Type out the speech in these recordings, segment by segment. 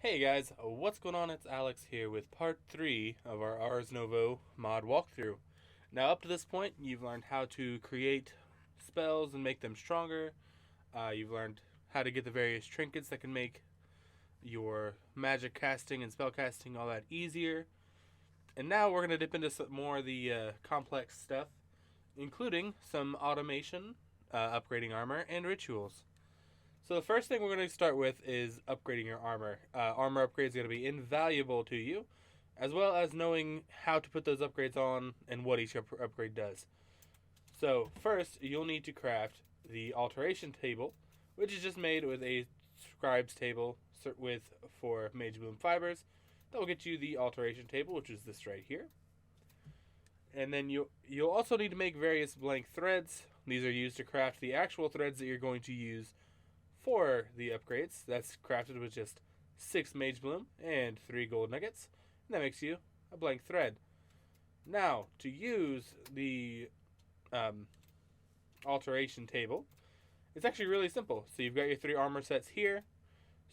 Hey guys, what's going on? It's Alex here with part 3 of our Ars Nouveau mod walkthrough. Now, up to this point, you've learned how to create spells and make them stronger. You've learned how to get the various trinkets that can make your magic casting and spell casting all that easier. And now we're going to dip into some more of the complex stuff, including some automation, upgrading armor, and rituals. So the first thing we're going to start with is upgrading your armor. Armor upgrades are going to be invaluable to you, as well as knowing how to put those upgrades on and what each upgrade does. So first, you'll need to craft the alteration table, which is just made with a scribe's table with 4 mage bloom fibers. That will get you the alteration table, which is this right here. And then you'll also need to make various blank threads. These are used to craft the actual threads that you're going to use for the upgrades. That's crafted with just 6 mage bloom and 3 gold nuggets. And that makes you a blank thread. Now, to use the alteration table, it's actually really simple. So you've got your 3 armor sets here.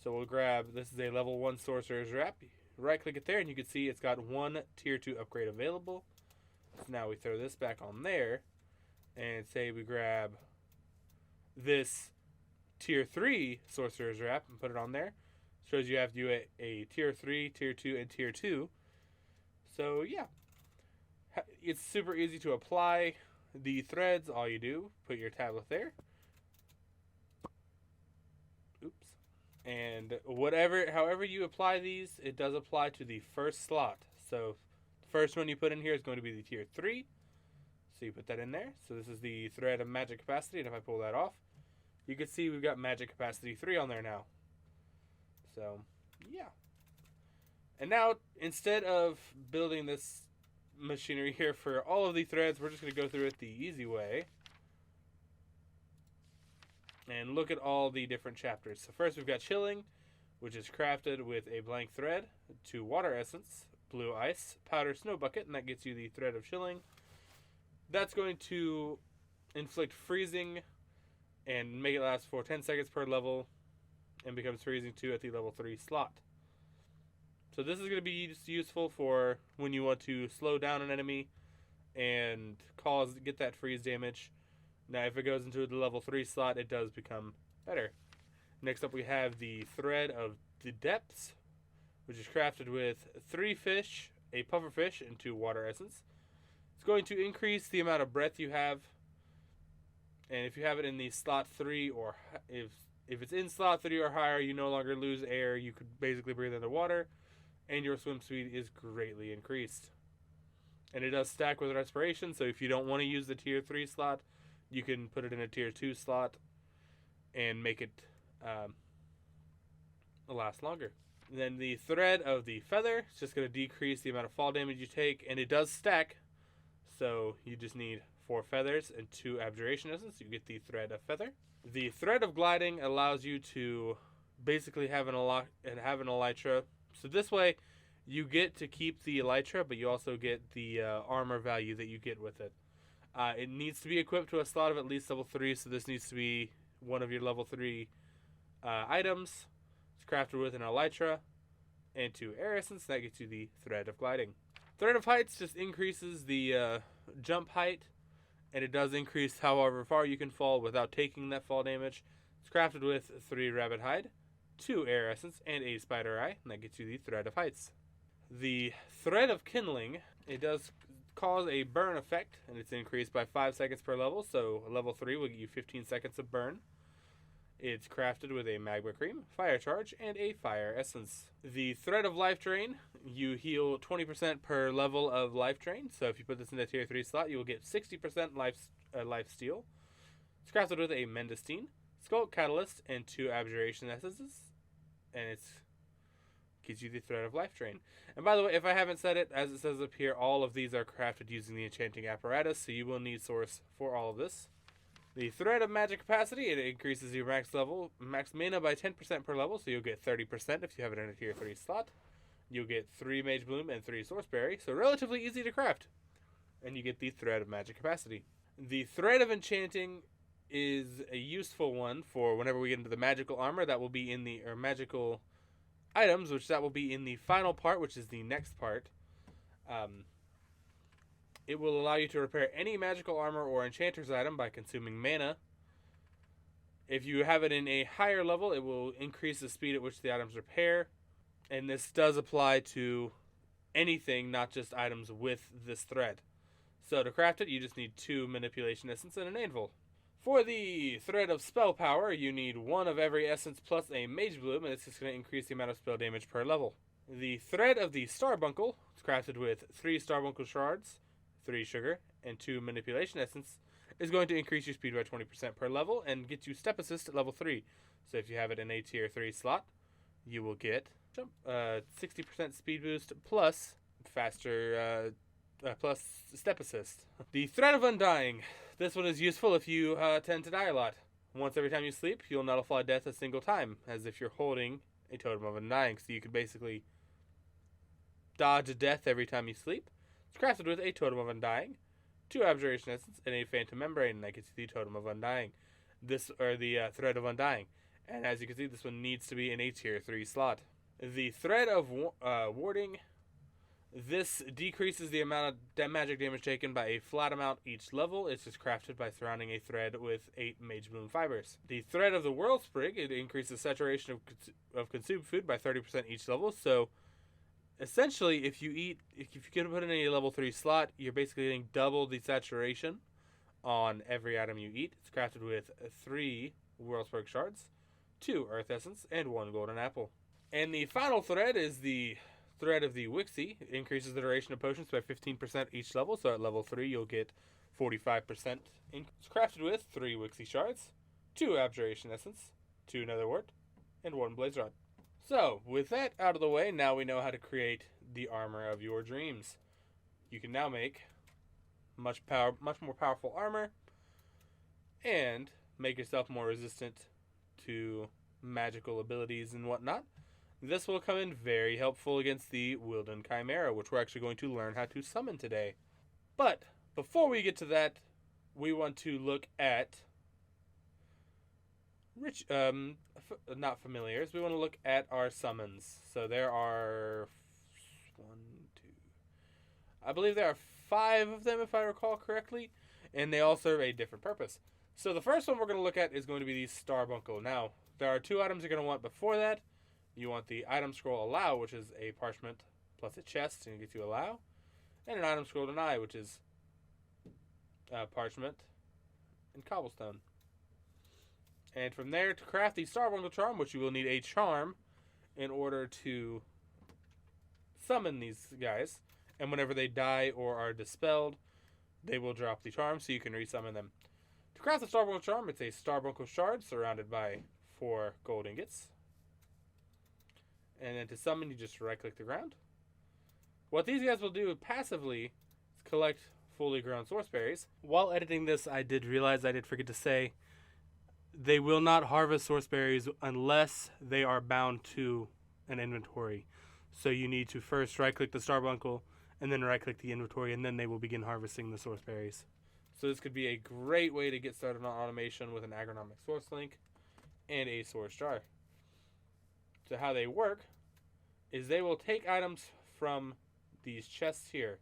So we'll grab, this is a level 1 sorcerer's wrap. Right click it there and you can see it's got 1 tier 2 upgrade available. So now we throw this back on there and say we grab this tier 3 sorcerer's wrap and put it on there. Shows you have to do a tier 3, tier 2, and tier 2. So yeah, it's super easy to apply the threads. All you do, put your tablet there. Oops. And however you apply these, it does apply to the first slot. So the first one you put in here is going to be the tier 3. So you put that in there. So this is the thread of magic capacity, and if I pull that off, you can see we've got magic capacity 3 on there now. So, yeah. And now, instead of building this machinery here for all of the threads, we're just going to go through it the easy way. And look at all the different chapters. So first we've got chilling, which is crafted with a blank thread, 2 water essence, blue ice, powder snow bucket, and that gets you the thread of chilling. That's going to inflict freezing and make it last for 10 seconds per level and becomes freezing 2 at the level 3 slot. So this is going to be useful for when you want to slow down an enemy and get that freeze damage. Now if it goes into the level 3 slot, it does become better. Next up we have the thread of the depths, which is crafted with 3 fish, a puffer fish, and 2 water essence. It's going to increase the amount of breath you have. And if you have it in the slot 3 or if it's in slot 3 or higher, you no longer lose air. You could basically breathe underwater, and your swim speed is greatly increased. And it does stack with respiration, so if you don't want to use the tier 3 slot, you can put it in a tier 2 slot and make it last longer. And then the thread of the feather is just going to decrease the amount of fall damage you take, and it does stack, so you just need 4 feathers and 2 abjuration essence. You get the thread of feather. The thread of gliding allows you to basically have an elytra. So this way, you get to keep the elytra, but you also get the armor value that you get with it. It needs to be equipped to a slot of at least level 3, so this needs to be one of your level 3 items. It's crafted with an elytra and 2 air essence. That gets you the thread of gliding. Thread of heights just increases the jump height, and it does increase however far you can fall without taking that fall damage. It's crafted with 3 rabbit hide, 2 air essence, and a spider eye, and that gets you the thread of heights. The thread of kindling, it does cause a burn effect, and it's increased by 5 seconds per level, so level 3 will give you 15 seconds of burn. It's crafted with a magma cream, fire charge, and a fire essence. The thread of life drain, you heal 20% per level of life drain. So if you put this in the tier 3 slot, you will get 60% life steal. It's crafted with a mendestine, skulk catalyst, and 2 abjuration essences. And it gives you the thread of life drain. And by the way, if I haven't said it, as it says up here, all of these are crafted using the enchanting apparatus, so you will need source for all of this. The thread of magic capacity, it increases your max mana by 10% per level, so you'll get 30% if you have it in a tier 3 slot. You'll get 3 mage bloom and 3 sourceberry, so relatively easy to craft. And you get the thread of magic capacity. The thread of enchanting is a useful one for whenever we get into the magical armor that will be in the magical items, which that will be in the final part, which is the next part. It will allow you to repair any magical armor or enchanter's item by consuming mana. If you have it in a higher level, it will increase the speed at which the items repair. And this does apply to anything, not just items with this thread. So to craft it, you just need 2 manipulation essence and an anvil. For the thread of spell power, you need 1 of every essence plus a mage bloom, and it's just going to increase the amount of spell damage per level. The thread of the starbuncle is crafted with 3 starbuncle shards, 3 sugar, and 2 manipulation essence, is going to increase your speed by 20% per level and get you step assist at level 3. So if you have it in a tier 3 slot, you will get 60% speed boost plus faster plus step assist. The thread of undying. This one is useful if you tend to die a lot. Once every time you sleep, you'll nullify death a single time, as if you're holding a totem of undying. So you could basically dodge death every time you sleep. It's crafted with a totem of undying, 2 abjuration essence, and a phantom membrane, and that gets you the totem of undying. The thread of undying. And as you can see, this one needs to be in a tier 3 slot. The thread of warding. This decreases the amount of magic damage taken by a flat amount each level. It's just crafted by surrounding a thread with 8 mage bloom fibers. The thread of the world sprig, it increases saturation of consumed food by 30% each level. So essentially, if you can put in a level 3 slot, you're basically getting double the saturation on every item you eat. It's crafted with 3 world sprig shards, 2 earth essence, and 1 golden apple. And the final thread is the thread of the Wixie. It increases the duration of potions by 15% each level, so at level 3 you'll get 45%. It's crafted with 3 Wixie shards, 2 abjuration essence, 2 nether wart, and 1 blaze rod. So, with that out of the way, now we know how to create the armor of your dreams. You can now make much more powerful armor, and make yourself more resistant to magical abilities and whatnot. This will come in very helpful against the Wilden Chimera, which we're actually going to learn how to summon today. But before we get to that, we want to look at not familiars. We want to look at our summons. So there are I believe there are 5 of them if I recall correctly, and they all serve a different purpose. So the first one we're going to look at is going to be the Starbuncle. Now, there are 2 items you're going to want before that. You want the item scroll allow, which is a parchment plus a chest, and it gets you allow, and an item scroll deny, which is parchment and cobblestone. And from there, to craft the Starbuncle charm, which you will need a charm in order to summon these guys, and whenever they die or are dispelled, they will drop the charm, so you can resummon them. To craft the Starbuncle charm, it's a Starbuncle shard surrounded by 4 gold ingots. And then to summon, you just right-click the ground. What these guys will do passively is collect fully grown source berries. While editing this, I did realize I did forget to say they will not harvest source berries unless they are bound to an inventory. So you need to first right-click the Starbuncle and then right-click the inventory, and then they will begin harvesting the source berries. So this could be a great way to get started on automation with an agronomic source link and a source jar. So how they work is they will take items from these chests here.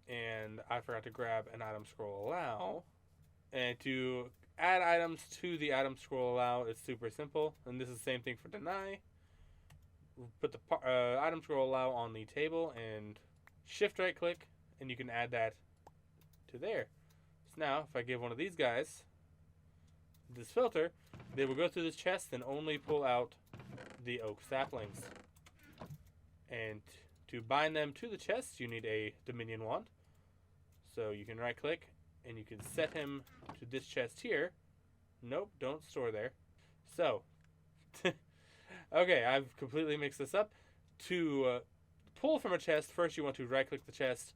And I forgot to grab an item scroll allow. And to add items to the item scroll allow, it's super simple. And this is the same thing for deny. Put the item scroll allow on the table and shift right click, and you can add that to there. So now if I give one of these guys this filter, they will go through this chest and only pull out the oak saplings. And to bind them to the chest, you need a Dominion wand. So you can right click and you can set him to this chest here. Nope, don't store there. So, okay, I've completely mixed this up. To pull from a chest, first you want to right click the chest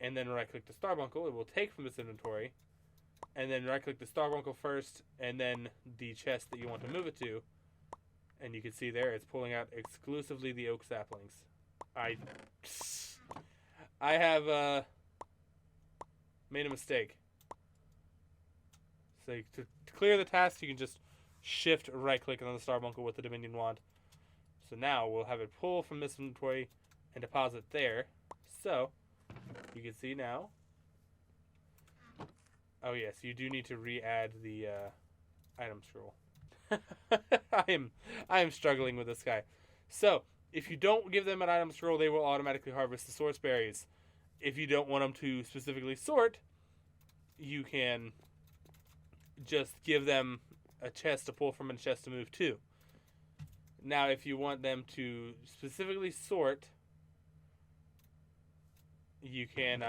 and then right click the Starbuncle. It will take from this inventory. And then right-click the Starbuncle first, and then the chest that you want to move it to. And you can see there, it's pulling out exclusively the oak saplings. I have made a mistake. So to clear the task, you can just shift right click on the Starbuncle with the Dominion Wand. So now we'll have it pull from this inventory and deposit there. So you can see now. Oh yes, you do need to re-add the item scroll. I am struggling with this guy. So if you don't give them an item scroll, they will automatically harvest the source berries. If you don't want them to specifically sort, you can just give them a chest to pull from and a chest to move to. Now, if you want them to specifically sort, you can.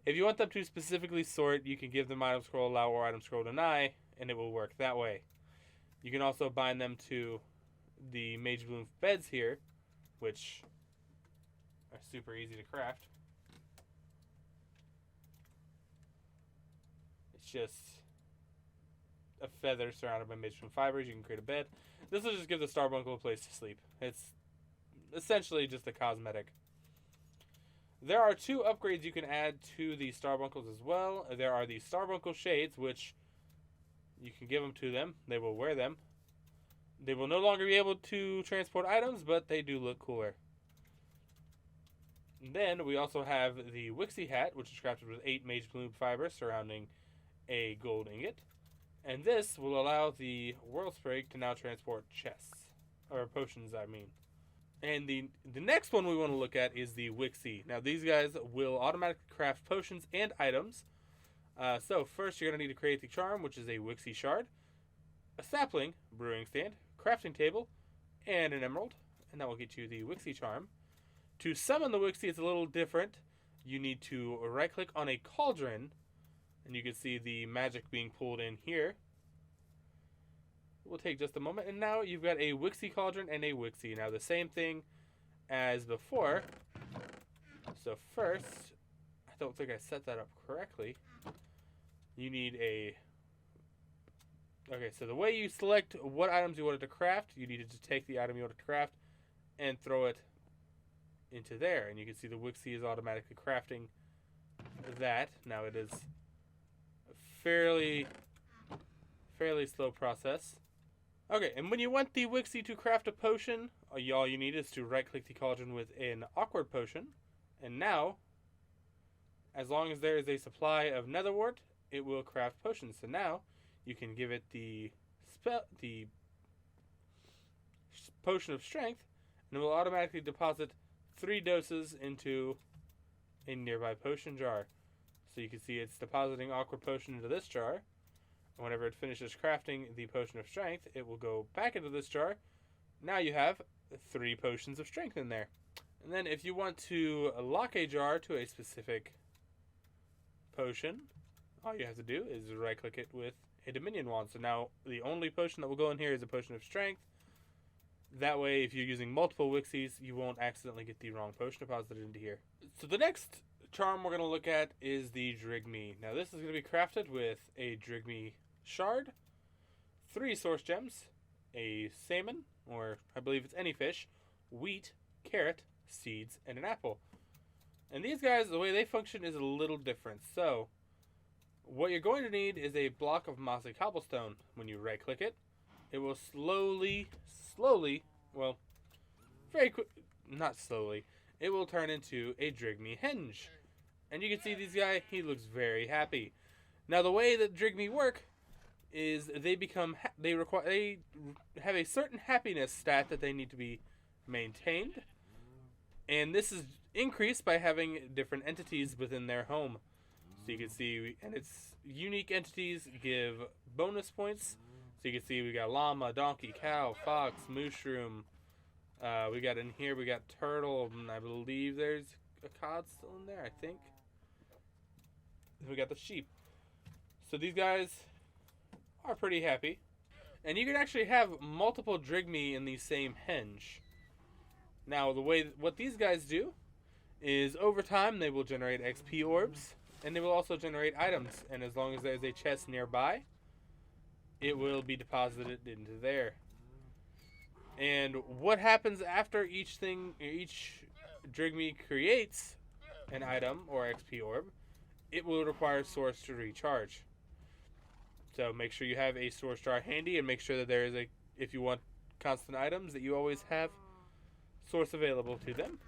If you want them to specifically sort, you can give them item scroll allow or item scroll deny, and it will work that way. You can also bind them to the Mage Bloom beds here, which are super easy to craft. It's just a feather surrounded by Mage Bloom fibers. You can create a bed. This will just give the Starbuncle a place to sleep. It's essentially just a cosmetic. There are 2 upgrades you can add to the Starbuncles as well. There are the Starbuncle Shades, which you can give them to them. They will wear them. They will no longer be able to transport items, but they do look cooler. And then we also have the Wixie Hat, which is crafted with 8 Mage Bloom fibers surrounding a gold ingot. And this will allow the Whirl Sprig to now transport chests. Or potions, I mean. And the next one we want to look at is the Wixie. Now these guys will automatically craft potions and items. So first you're going to need to create the charm, which is a Wixie shard, a sapling, brewing stand, crafting table, and an emerald. And that will get you the Wixie charm. To summon the Wixie, it's a little different. You need to right click on a cauldron, and you can see the magic being pulled in here. We'll take just a moment, and now you've got a Wixie cauldron and a Wixie. Now the same thing as before. So first, I don't think I set that up correctly. You need a... Okay, so the way you select what items you wanted to craft, you needed to take the item you wanted to craft and throw it into there. And you can see the Wixie is automatically crafting that. Now it is a fairly slow process. Okay, and when you want the Wixie to craft a potion, all you need is to right-click the cauldron with an awkward potion. And now, as long as there is a supply of netherwort, it will craft potions. So now, you can give it the potion of strength, and it will automatically deposit 3 doses into a nearby potion jar. So you can see it's depositing awkward potion into this jar. Whenever it finishes crafting the potion of strength, it will go back into this jar. Now you have 3 potions of strength in there. And then if you want to lock a jar to a specific potion, all you have to do is right click it with a Dominion Wand. So now the only potion that will go in here is a potion of strength. That way, if you're using multiple Wixies, you won't accidentally get the wrong potion deposited into here. So the next charm we're going to look at is the Drigme. Now this is going to be crafted with a Drigme shard, 3 source gems, a salmon, or I believe it's any fish, wheat, carrot, seeds, and an apple. And these guys, the way they function is a little different. So what you're going to need is a block of mossy cobblestone. When you right click it, it will slowly, well, very quick, not slowly, it will turn into a Drigme henge. And you can see this guy, he looks very happy. Now the way that Drigme work is they have a certain happiness stat that they need to be maintained, and this is increased by having different entities within their home. So you can see, and its unique entities give bonus points. So you can see we got llama, donkey, cow, fox, mushroom. We got in here, we got turtle, and I believe there's a cod still in there, I think. We got the sheep. So these guys are pretty happy. And you can actually have multiple Drigme in the same henge. Now, what these guys do is over time they will generate XP orbs, and they will also generate items. And as long as there's a chest nearby, it will be deposited into there. And what happens after each Drigme creates an item or XP orb, it will require source to recharge. So make sure you have a source jar handy, and make sure that there is a, if you want constant items, that you always have source available to them.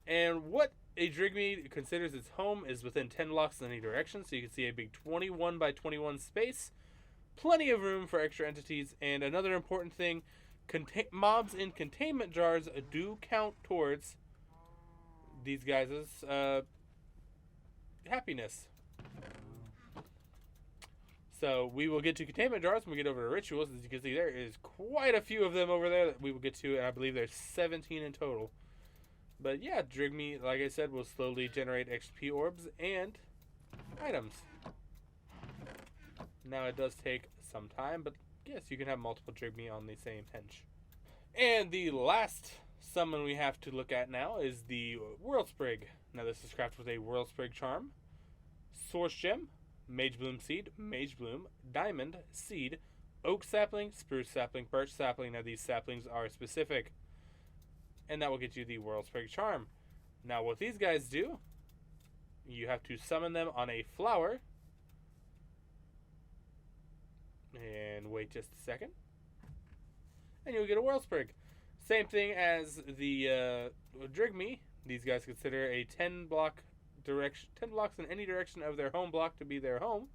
And what a Drigme considers its home is within 10 blocks in any direction, so you can see a big 21 by 21 space. Plenty of room for extra entities, and another important thing, mobs in containment jars do count towards these guys' happiness. So we will get to containment jars when we get over to rituals. As you can see, there is quite a few of them over there that we will get to, and I believe there's 17 in total. But yeah, Drigme, like I said, will slowly generate XP orbs and items. Now it does take some time, but yes, you can have multiple Drigme on the same hench. And the last summon we have to look at now is the World Sprig. Now this is crafted with a World Sprig charm, Source Gem, Mage Bloom Seed, Mage Bloom, Diamond, Seed, Oak Sapling, Spruce Sapling, Birch Sapling. Now these saplings are specific, and that will get you the World Sprig charm. Now what these guys do, you have to summon them on a flower, and wait just a second, and you'll get a World Sprig. Same thing as the Drigme. These guys consider a 10 blocks in any direction of their home block to be their home.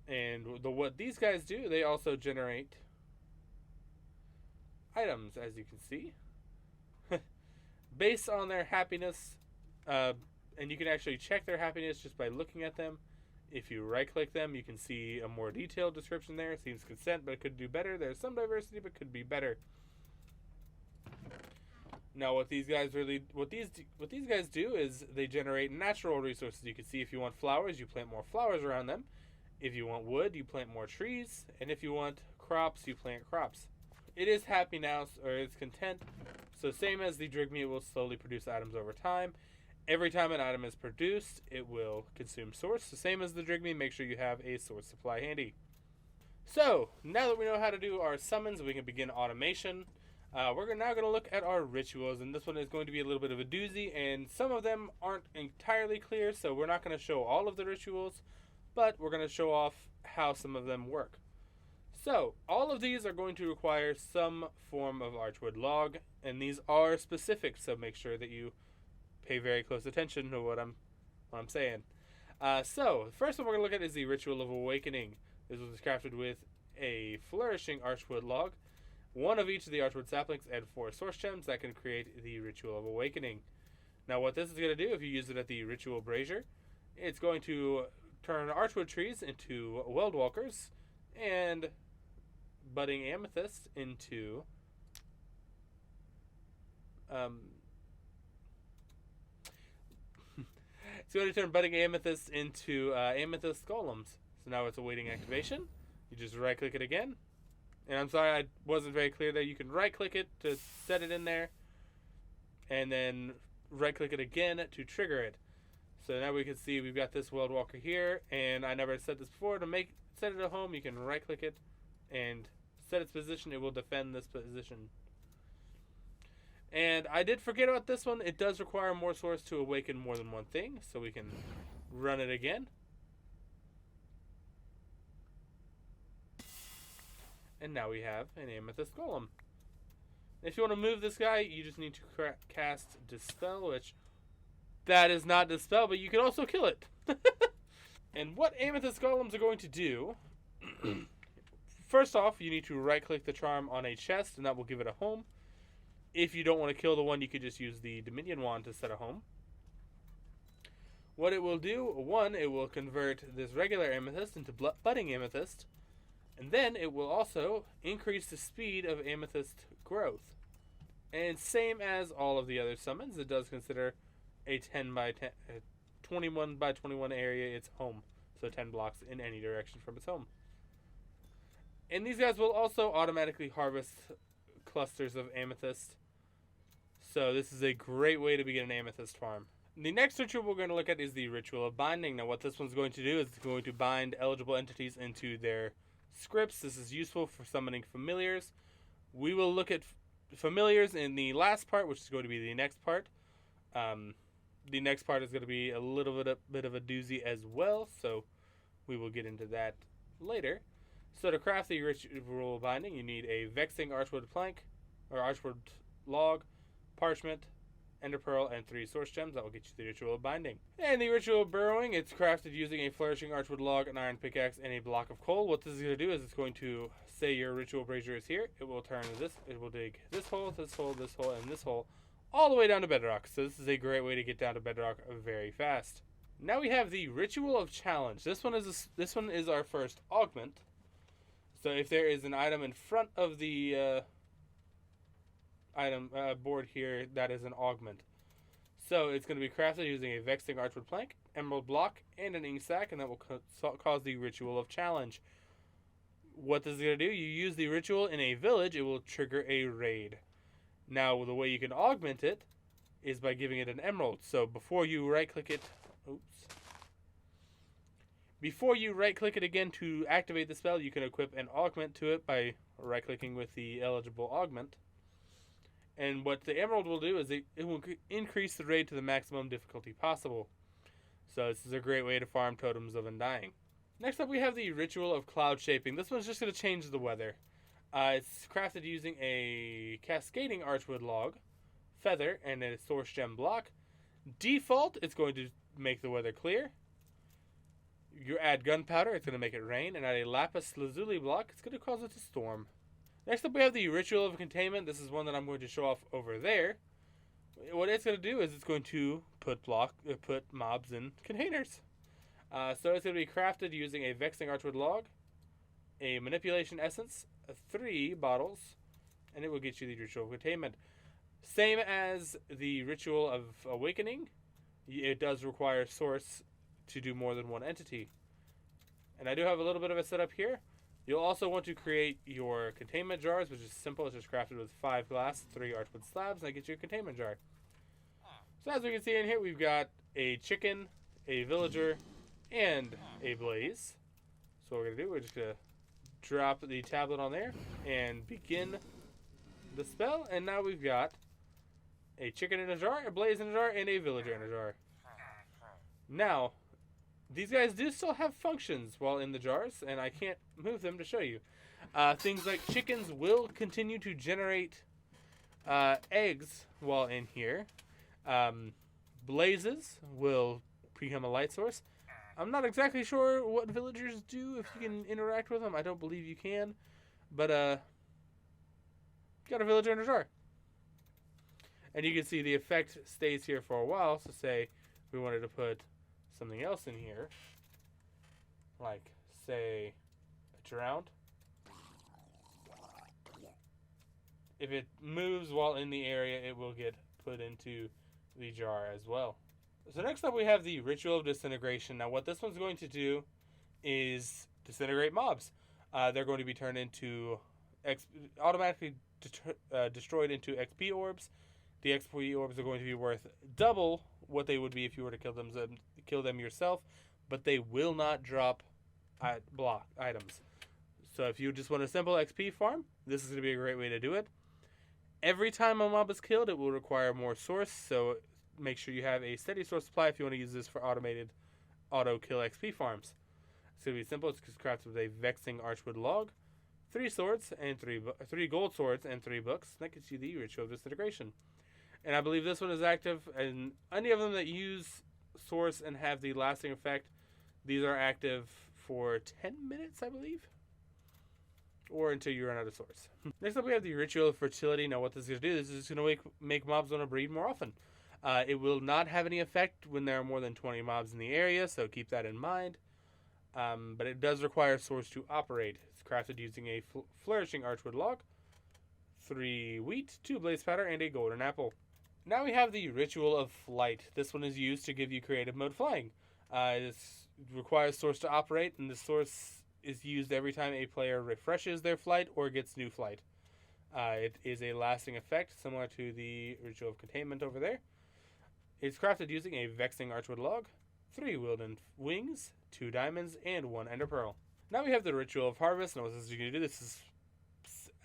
And what these guys do, they also generate items, as you can see, based on their happiness. And you can actually check their happiness just by looking at them. If you right-click them, you can see a more detailed description there. It seems consent, but it could do better. There's some diversity, but could be better. Now, what these guys do is they generate natural resources. You can see if you want flowers, you plant more flowers around them. If you want wood, you plant more trees, and if you want crops, you plant crops. It is happy now, or it's content. So same as the Drigme, it will slowly produce items over time. Every time an item is produced, it will consume source. So same as the Drigme, make sure you have a source supply handy. So now that we know how to do our summons, we can begin automation. We're now going to look at our rituals, and this one is going to be a little bit of a doozy, and some of them aren't entirely clear, so we're not going to show all of the rituals, but we're going to show off how some of them work. So, all of these are going to require some form of Archwood log, and these are specific, so make sure that you pay very close attention to what I'm saying. So, the first one we're going to look at is the Ritual of Awakening. This was crafted with a flourishing Archwood log, one of each of the Archwood saplings, and 4 source gems that can create the Ritual of Awakening. Now, what this is going to do, if you use it at the Ritual Brazier, it's going to turn Archwood trees into Weldwalkers, and budding amethyst into it's going to turn budding amethyst into amethyst golems. So now it's awaiting activation. You just right click it again, and I'm sorry I wasn't very clear there. You can right click it to set it in there, and then right click it again to trigger it. So now we can see we've got this Weldwalker here, and I never said this before, to set it at home, you can right click it and set its position. It will defend this position. And I did forget about this one. It does require more source to awaken more than one thing, so we can run it again. And now we have an amethyst golem. If you want to move this guy, you just need to cast Dispel, which that is not Dispel, but you can also kill it. And what amethyst golems are going to do, first off, you need to right-click the charm on a chest, and that will give it a home. If you don't want to kill the one, you could just use the Dominion Wand to set a home. What it will do, one, it will convert this regular amethyst into budding amethyst, and then it will also increase the speed of amethyst growth. And same as all of the other summons, it does consider a 21 by 21 area its home. So 10 blocks in any direction from its home. And these guys will also automatically harvest clusters of amethyst. So this is a great way to begin an amethyst farm. The next ritual we're going to look at is the Ritual of Binding. Now what this one's going to do is it's going to bind eligible entities into their scripts. This is useful for summoning familiars. We will look at familiars in the last part, which is going to be the next part. the next part is going to be a little bit of a doozy as well, so we will get into that later. So to craft the ritual binding, you need a vexing archwood plank, or archwood log, parchment, ender pearl, and 3 source gems. That will get you the ritual of binding. And the ritual of burrowing, it's crafted using a flourishing archwood log, an iron pickaxe, and a block of coal. What this is going to do is it's going to say your ritual brazier is here. It will turn this. It will dig this hole, this hole, this hole, and this hole, all the way down to bedrock. So this is a great way to get down to bedrock very fast. Now we have the ritual of challenge. This one is our first augment. So if there is an item in front of the item board here, that is an augment. So it's going to be crafted using a vexing archwood plank, emerald block, and an ink sac, and that will cause the ritual of challenge. What this is going to do, you use the ritual in a village, it will trigger a raid. Now the way you can augment it is by giving it an emerald. So before you right click it, before you right-click it again to activate the spell, you can equip an augment to it by right-clicking with the eligible augment. And what the emerald will do is it will increase the raid to the maximum difficulty possible. So this is a great way to farm Totems of Undying. Next up we have the Ritual of Cloud Shaping. This one's just going to change the weather. It's crafted using a cascading archwood log, feather, and a source gem block. Default, it's going to make the weather clear. You add gunpowder, it's going to make it rain, and add a lapis lazuli block, it's going to cause it to storm. Next up we have the Ritual of Containment. This is one that I'm going to show off over there. What it's going to do is it's going to put mobs in containers. So it's going to be crafted using a vexing archwood log, a manipulation essence, 3 bottles, and it will get you the Ritual of Containment. Same as the Ritual of Awakening, it does require source to do more than one entity. And I do have a little bit of a setup here. You'll also want to create your containment jars, which is simple. It's just crafted with 5 glass, 3 archwood slabs, and that gets you a containment jar. So as we can see in here, we've got a chicken, a villager, and a blaze. So what we're going to do, we're just going to drop the tablet on there and begin the spell. And now we've got a chicken in a jar, a blaze in a jar, and a villager in a jar. Now, these guys do still have functions while in the jars, and I can't move them to show you. Things like chickens will continue to generate eggs while in here. Blazes will become a light source. I'm not exactly sure what villagers do if you can interact with them. I don't believe you can. But, got a villager in a jar. And you can see the effect stays here for a while. So say we wanted to put something else in here, like say a drowned. If it moves while in the area, it will get put into the jar as well. So next up we have the Ritual of Disintegration. Now what this one's going to do is disintegrate mobs. They're going to be turned into automatically destroyed into XP orbs. The XP orbs are going to be worth double what they would be if you were to kill them yourself, but they will not drop block items. So if you just want a simple XP farm, this is going to be a great way to do it. Every time a mob is killed, it will require more source, so make sure you have a steady source supply if you want to use this for automated auto kill XP farms. It's going to be simple. It's crafted with a vexing archwood log, 3 swords and 3 gold swords and 3 books. That gets you the Ritual of Disintegration. And I believe this one is active, and any of them that use source and have the lasting effect, these are active for 10 minutes, I believe, or until you run out of source. Next up, we have the Ritual of Fertility. Now, what this is going to do, this is going to make mobs want to breed more often. It will not have any effect when there are more than 20 mobs in the area, so keep that in mind. But it does require source to operate. It's crafted using a flourishing archwood log, 3 wheat, 2 blaze powder, and a golden apple. Now we have the Ritual of Flight. This one is used to give you creative mode flying. This requires source to operate, and the source is used every time a player refreshes their flight or gets new flight. It is a lasting effect, similar to the Ritual of Containment over there. It's crafted using a vexing archwood log, 3 wilden wings, 2 diamonds, and 1 ender pearl. Now we have the Ritual of Harvest. Now what this is going to do, this is,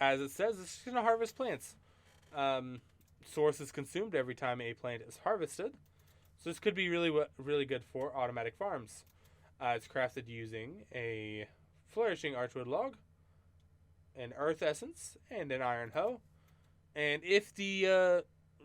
as it says, it's going to harvest plants. Source is consumed every time a plant is harvested. So this could be really good for automatic farms. It's crafted using a flourishing archwood log, an earth essence, and an iron hoe. And if the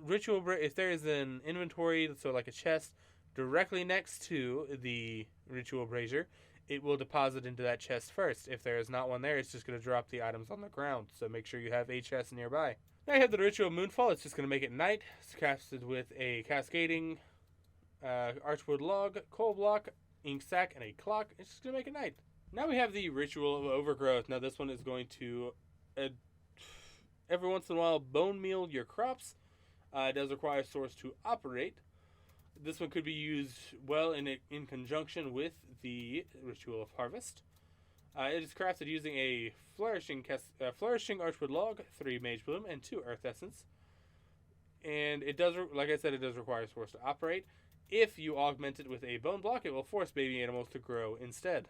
if there is an inventory, so like a chest, directly next to the ritual brazier, it will deposit into that chest first. If there is not one there, it's just going to drop the items on the ground. So make sure you have a chest nearby. Now you have the ritual moonfall. It's just going to make it night. It's crafted with a cascading archwood log, coal block, ink sac, and a clock. It's just going to make it night. Now we have the ritual of overgrowth. Now this one is going to every once in a while bone meal your crops. It does require source to operate. This one could be used well in conjunction with the ritual of harvest. It is crafted using a flourishing archwood log, 3 mage bloom, and 2 earth essence. And it does, like I said, it does require source to operate. If you augment it with a bone block, it will force baby animals to grow instead.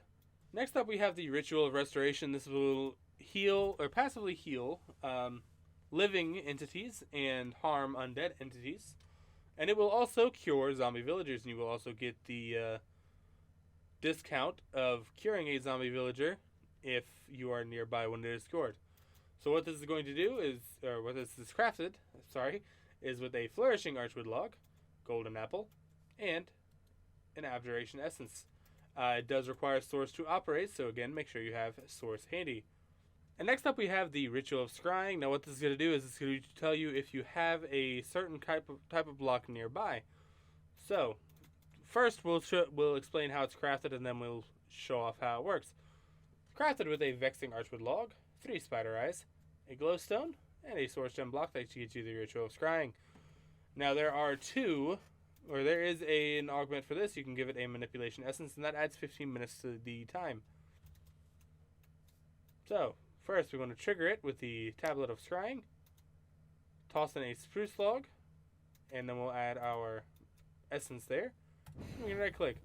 Next up, we have the ritual of restoration. This will heal or passively heal living entities and harm undead entities. And it will also cure zombie villagers, and you will also get the discount of curing a zombie villager if you are nearby when it is cured. So what this is going to do is, or what this is crafted, is with a flourishing archwood log, golden apple, and an abjuration essence. It does require source to operate, so again, make sure you have source handy. And next up we have the ritual of scrying. Now what this is going to do is it's going to tell you if you have a certain type of block nearby. So first we'll explain how it's crafted, and then we'll show off how it works. Crafted with a vexing archwood log, 3 spider eyes, a glowstone, and a source gem block that gets you the ritual of scrying. Now there is an augment for this. You can give it a manipulation essence, and that adds 15 minutes to the time. So first, we're going to trigger it with the tablet of scrying, toss in a spruce log, and then we'll add our essence there. We can right click.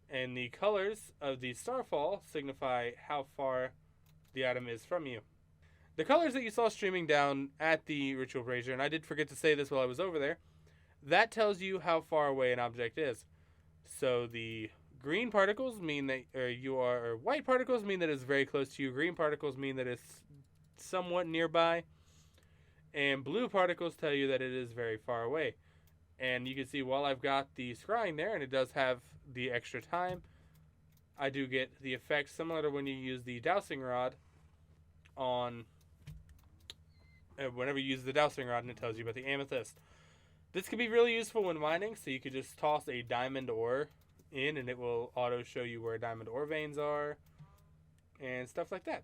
And the colors of the starfall signify how far the item is from you. The colors that you saw streaming down at the ritual brazier, and I did forget to say this while I was over there, that tells you how far away an object is. So the green particles mean that white particles mean that it's very close to you. Green particles mean that it's somewhat nearby. And blue particles tell you that it is very far away. And you can see while I've got the scrying there, and it does have the extra time, I do get the effect similar to when you use the dowsing rod on whenever you use the dowsing rod and it tells you about the amethyst. This could be really useful when mining, so you could just toss a diamond ore in and it will auto show you where diamond ore veins are and stuff like that.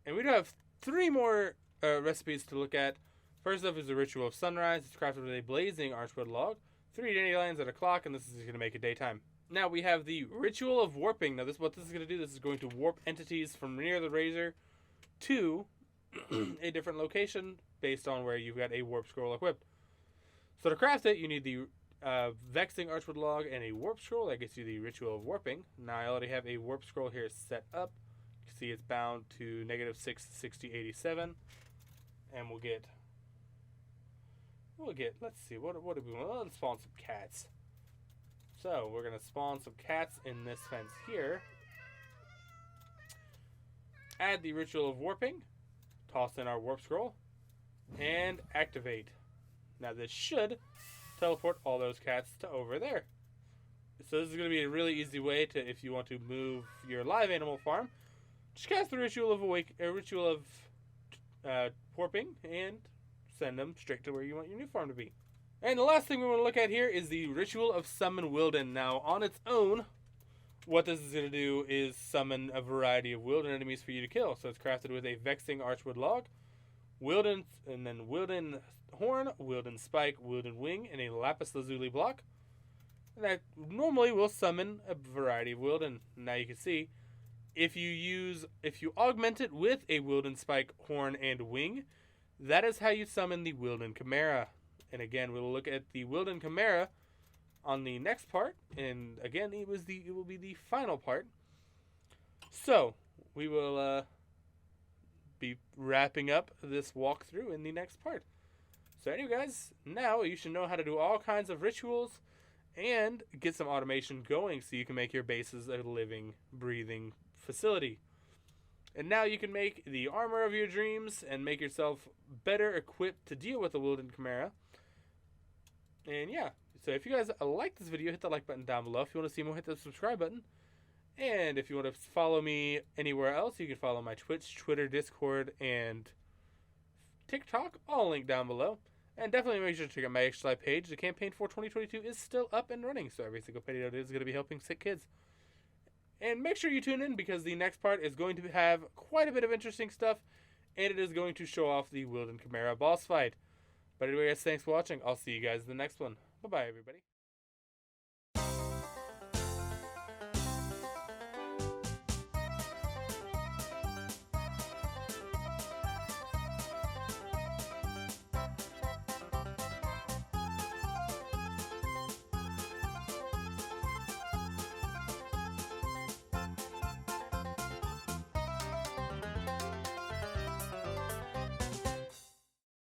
And we do have 3 more recipes to look at. First up is the ritual of sunrise. It's crafted with a blazing archwood log, 3 dandelions and a clock, and this is going to make it daytime. Now we have the ritual of warping. Now what this is going to do, this is going to warp entities from near the razor to a different location based on where you've got a warp scroll equipped. So to craft it, you need the vexing archwood log and a warp scroll. That gets you the ritual of warping. Now I already have a warp scroll here set up. You can see it's bound to -6 60 87, and we'll get. Let's see, what do we want? Let's spawn some cats. So we're gonna spawn some cats in this fence here. Add the ritual of warping. Toss in our warp scroll and activate. Now this should teleport all those cats to over there. So this is going to be a really easy way to, if you want to move your live animal farm, just cast the ritual of warping and send them straight to where you want your new farm to be. And the last thing we want to look at here is the ritual of summon Wilden. Now on its own, what this is going to do is summon a variety of Wilden enemies for you to kill. So it's crafted with a vexing archwood log, Wilden, and then Wilden horn, Wilden spike, Wilden wing, and a lapis lazuli block. And that normally will summon a variety of Wilden. Now you can see, if you augment it with a Wilden spike, horn, and wing, that is how you summon the Wilden Chimera. And again, we'll look at the Wilden Chimera on the next part, and again, it will be the final part. So we will be wrapping up this walkthrough in the next part. So anyway, guys, now you should know how to do all kinds of rituals and get some automation going so you can make your bases a living, breathing facility. And now you can make the armor of your dreams and make yourself better equipped to deal with the Wilden Chimera. And yeah, so if you guys like this video, hit the like button down below. If you want to see more, hit the subscribe button. And if you want to follow me anywhere else, you can follow my Twitch, Twitter, Discord, and TikTok, all linked down below. And definitely make sure to check out my Extra Life page. The campaign for 2022 is still up and running, so every single penny is going to be helping sick kids. And make sure you tune in because the next part is going to have quite a bit of interesting stuff, and it is going to show off the Wilden Chimera boss fight. But anyway, guys, thanks for watching. I'll see you guys in the next one. Bye-bye, everybody.